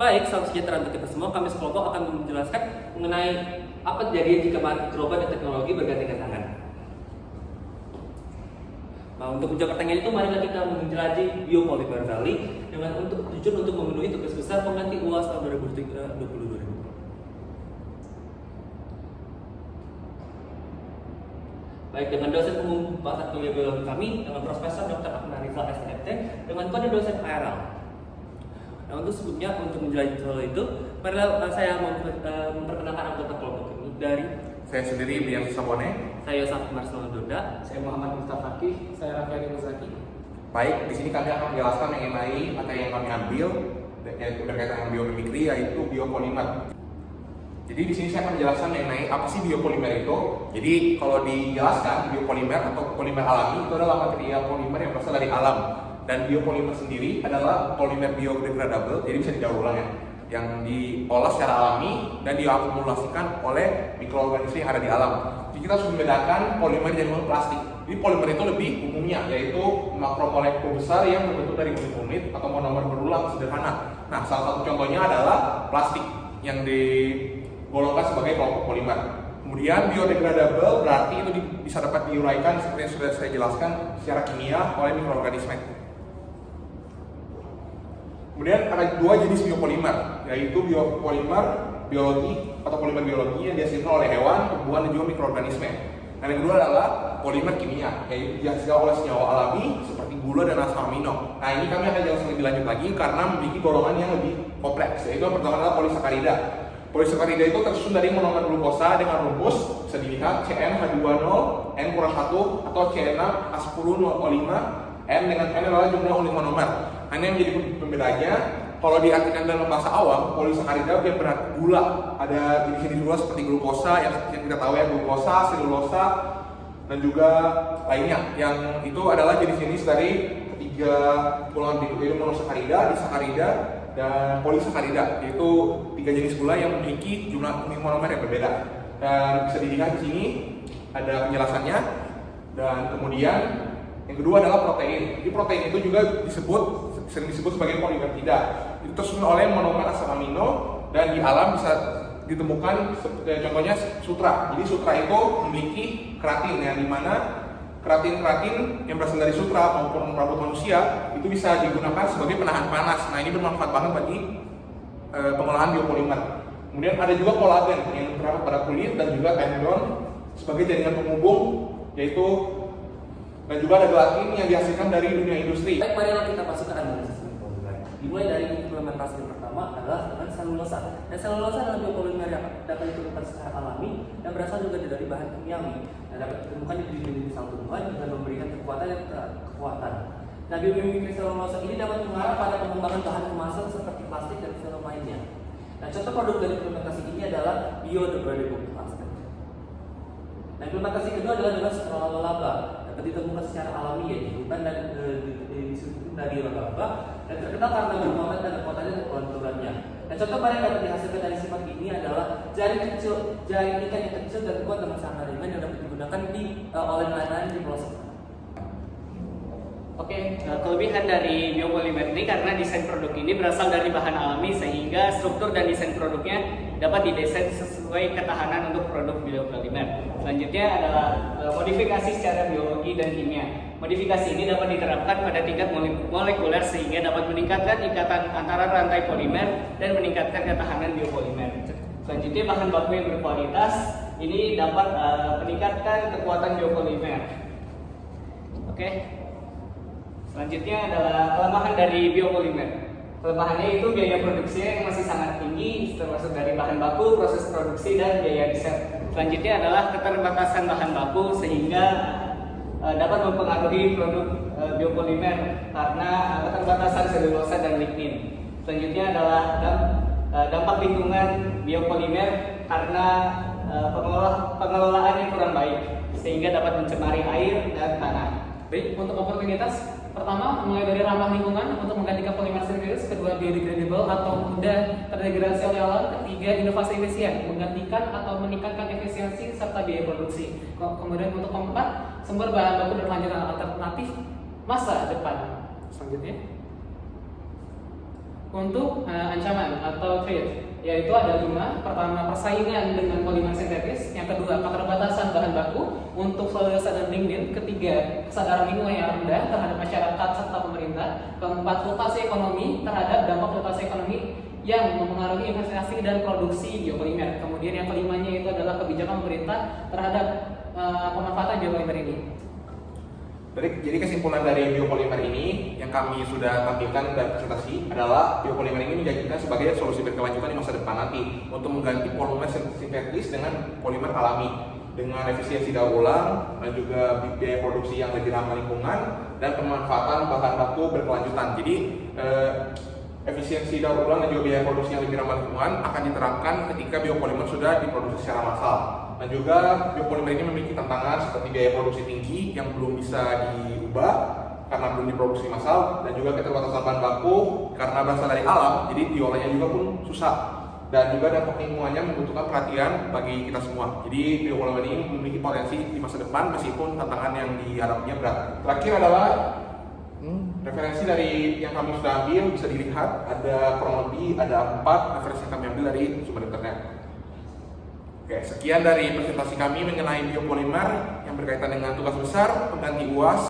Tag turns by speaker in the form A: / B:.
A: Baik, salam sejahtera untuk kita semua. Kami sekelompok akan menjelaskan mengenai apa terjadi jika mikroba dan teknologi bergandengan tangan. Nah, untuk menjawab pertanyaan itu, marilah kita menjelajahi Biopolymer Valley dengan tujuan untuk memenuhi tugas besar pengganti UAS tahun 2022. Baik, dengan dosen umum Bakat Kuliah Biologi kami, dengan Profesor Dr. Akmal Rizal SMT, dengan kode dosen ARL. Nah, untuk sebelumnya, untuk menjelajahi hal itu, marilah saya memperkenalkan anggota kelompok ini dari
B: saya sendiri Bian Sabone.
A: Saya Safi Marcelino Doda.
C: Saya Muhammad Mustafa Fakih. Saya Raffi Muzaki.
B: Baik, di sini kami akan menjelaskan mengenai materi yang kami ambil yaitu berkaitan dengan biomimikri, yaitu biopolimer. Jadi di sini saya akan menjelaskan mengenai apa sih biopolimer itu. Jadi kalau dijelaskan, biopolimer atau polimer alami itu adalah material polimer yang berasal dari alam. Dan biopolimer sendiri adalah polimer biodegradable, jadi bisa didaur ulang ya, yang diolah secara alami dan diakumulasikan oleh mikroorganisme yang ada di alam. Jadi kita harus membedakan polimer dan plastik. Jadi polimer itu lebih umumnya, yaitu makromolekul besar yang terbentuk dari unit-unit atau monomer berulang sederhana. Nah, salah satu contohnya adalah plastik yang digolongkan sebagai kelompok polimer. Kemudian biodegradable berarti itu bisa dapat diuraikan seperti yang sudah saya jelaskan secara kimia oleh mikroorganisme. Kemudian ada dua jenis biopolimer, yaitu biopolimer biologi atau polimer biologi yang dihasilkan oleh hewan, tumbuhan, dan juga mikroorganisme. Dan yang kedua adalah polimer kimia, yaitu dihasilkan oleh senyawa alami seperti gula dan asam amino. Nah, ini kami akan jelaskan lebih lanjut lagi karena memiliki golongan yang lebih kompleks, yaitu yang pertama adalah polisakarida. Polisakarida itu tersusun dari monomer glukosa dengan rumus bisa dilihat CnH2O, N-1 atau C6H10O5, N dengan N adalah jumlah unit monomer. Hanya yang menjadi pembedanya, kalau diartikan dalam bahasa awam, polisakarida dia berat gula. Ada jenis-jenis gula seperti glukosa yang kita tahu ya, glukosa, selulosa, dan juga lainnya. Yang itu adalah jenis-jenis dari ketiga golongan berikut, yaitu monosakarida, disakarida, dan polisakarida, yaitu tiga jenis gula yang memiliki jumlah unit monomer yang berbeda. Dan bisa dilihat di sini ada penjelasannya. Dan kemudian yang kedua adalah protein. Jadi protein itu juga sering disebut sebagai polipeptida. Itu tersusun oleh monomer asam amino dan di alam bisa ditemukan contohnya sutra. Jadi sutra itu memiliki keratin, yang dimana keratin-keratin yang berasal dari sutra maupun rambut manusia itu bisa digunakan sebagai penahan panas. Nah, ini bermanfaat banget bagi pengolahan biopolimer. Kemudian ada juga kolagen yang terdapat pada kulit dan juga tendon sebagai jaringan penghubung, yaitu dan juga ada gelatin yang dihasilkan dari dunia industri.
A: Baik, marilah kita masuk ke analisis biopolimer. Dimulai dari implementasi yang pertama adalah dengan selulosa. Dan selulosa adalah biopolimer yang dapat ditemukan secara alami dan berasal juga dari bahan kimiawi dan dapat ditemukan di dinding sel tumbuhan dan memberikan kekuatan dan kekuatan. Nah, biomimikri selulosa ini dapat mengarah pada pengembangan bahan kemasan seperti plastik dan film lainnya. Nah, contoh produk dari implementasi ini adalah biodegradable plastic. Nah, implementasi kedua adalah dengan laba. Dapat ditemukan secara alami ya di hutan dan disusun dari laba dan terkenal karena bermuatan dan kekuatannya dan kelenturannya. Nah, contoh bahan yang dapat dihasilkan dari sifat ini adalah jaring ikan yang kecil dan kuat dengan sangat ringan yang dapat digunakan oleh nelayan di pelosok.
D: Oke, kelebihan dari biopolimer ini karena desain produk ini berasal dari bahan alami sehingga struktur dan desain produknya dapat didesain sesuai ketahanan untuk produk biopolimer. Selanjutnya adalah modifikasi secara biologi dan kimia. Modifikasi ini dapat diterapkan pada tingkat molekuler sehingga dapat meningkatkan ikatan antara rantai polimer dan meningkatkan ketahanan biopolimer. Selanjutnya bahan baku yang berkualitas ini dapat meningkatkan kekuatan biopolimer. Oke. Selanjutnya adalah kelemahan dari biopolimer. Kelemahannya itu biaya produksinya yang masih sangat tinggi, termasuk dari bahan baku, proses produksi, dan biaya riset. Selanjutnya adalah keterbatasan bahan baku sehingga dapat mempengaruhi produk biopolimer karena keterbatasan selulosa dan lignin. Selanjutnya adalah dampak lingkungan biopolimer karena pengelolaan yang kurang baik sehingga dapat mencemari air dan tanah.
C: Baik, untuk oportunitas pertama mulai dari ramah lingkungan untuk menggantikan polimer sirkulus, kedua biodegradable atau mudah terdegradasi oleh alam, ketiga inovasi efisien menggantikan atau meningkatkan efisiensi serta biaya produksi. Kemudian untuk keempat, sumber bahan baku berkelanjutan alternatif masa depan. Selanjutnya Untuk ancaman atau threat, yaitu ada 5. Pertama, persaingan dengan polimer sintetis. Yang kedua, keterbatasan bahan baku untuk selulosa dan lignin. Ketiga, kesadaran lingkungan yang rendah terhadap masyarakat serta pemerintah. Keempat, fluktuasi ekonomi terhadap dampak fluktuasi ekonomi yang mempengaruhi investasi dan produksi biopolimer. Kemudian yang kelimanya itu adalah kebijakan pemerintah terhadap pemanfaatan biopolimer ini.
B: Jadi kesimpulan dari biopolimer ini yang kami sudah tampilkan dan presentasi adalah biopolimer ini menjanjikan sebagai solusi berkelanjutan di masa depan nanti untuk mengganti polimer sintetis dengan polimer alami dengan efisiensi daur ulang dan juga biaya produksi yang lebih ramah lingkungan dan pemanfaatan bahan baku berkelanjutan. Jadi efisiensi daur ulang dan juga biaya produksi yang lebih ramah lingkungan akan diterapkan ketika biopolimer sudah diproduksi secara massal. Dan juga biopolimer ini memiliki tantangan seperti biaya produksi tinggi yang belum bisa diubah karena belum diproduksi massal, dan juga keterbatasan bahan baku karena berasal dari alam, jadi diolahnya juga pun susah. Dan juga dampak lingkungannya membutuhkan perhatian bagi kita semua. Jadi biopolimer ini memiliki potensi di masa depan meskipun tantangan yang dihadapinya berat. Terakhir adalah referensi dari yang kami sudah ambil bisa dilihat ada kurang lebih ada 4 referensi yang kami ambil dari sumber internet. Oke, sekian dari presentasi kami mengenai biopolimer yang berkaitan dengan tugas besar pengganti UAS